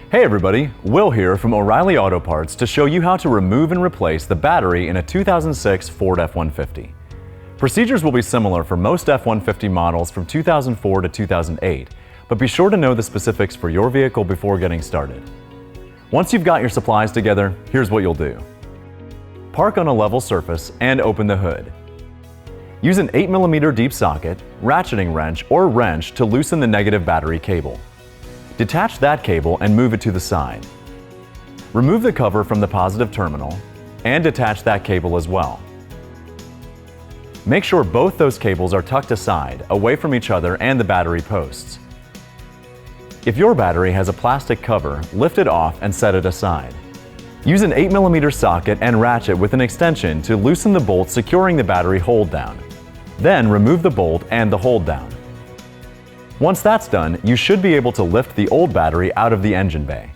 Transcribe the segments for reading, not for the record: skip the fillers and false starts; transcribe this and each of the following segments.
Hey everybody, Will here from O'Reilly Auto Parts to show you how to remove and replace the battery in a 2006 Ford F-150. Procedures will be similar for most F-150 models from 2004 to 2008, but be sure to know the specifics for your vehicle before getting started. Once you've got your supplies together, here's what you'll do. Park on a level surface and open the hood. Use an 8mm deep socket, ratcheting wrench, or wrench to loosen the negative battery cable. Detach that cable and move it to the side. Remove the cover from the positive terminal and detach that cable as well. Make sure both those cables are tucked aside, away from each other and the battery posts. If your battery has a plastic cover, lift it off and set it aside. Use an 8mm socket and ratchet with an extension to loosen the bolt securing the battery hold down. Then remove the bolt and the hold down. Once that's done, you should be able to lift the old battery out of the engine bay.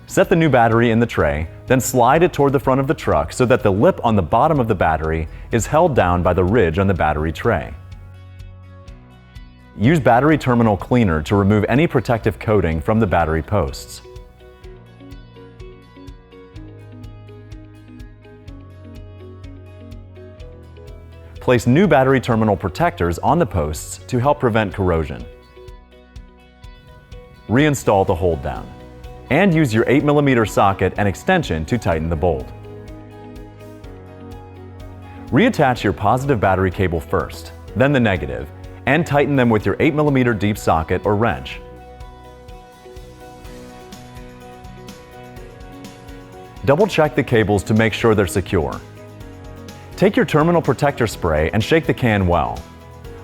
Set the new battery in the tray, then slide it toward the front of the truck so that the lip on the bottom of the battery is held down by the ridge on the battery tray. Use battery terminal cleaner to remove any protective coating from the battery posts. Place new battery terminal protectors on the posts to help prevent corrosion. Reinstall the hold down. And use your 8mm socket and extension to tighten the bolt. Reattach your positive battery cable first, then the negative, and tighten them with your 8mm deep socket or wrench. Double check the cables to make sure they're secure. Take your terminal protector spray and shake the can well.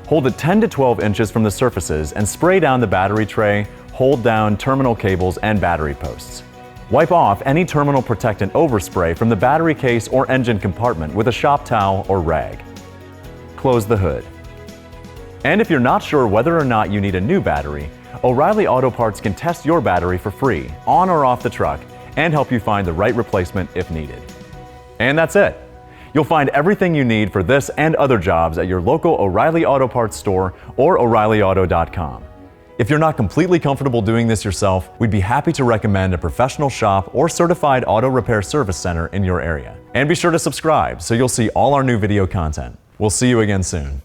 Hold it 10 to 12 inches from the surfaces and spray down the battery tray, hold down terminal cables and battery posts. Wipe off any terminal protectant overspray from the battery case or engine compartment with a shop towel or rag. Close the hood. And if you're not sure whether or not you need a new battery, O'Reilly Auto Parts can test your battery for free, on or off the truck, and help you find the right replacement if needed. And that's it. You'll find everything you need for this and other jobs at your local O'Reilly Auto Parts store or O'ReillyAuto.com. If you're not completely comfortable doing this yourself, we'd be happy to recommend a professional shop or certified auto repair service center in your area. And be sure to subscribe so you'll see all our new video content. We'll see you again soon.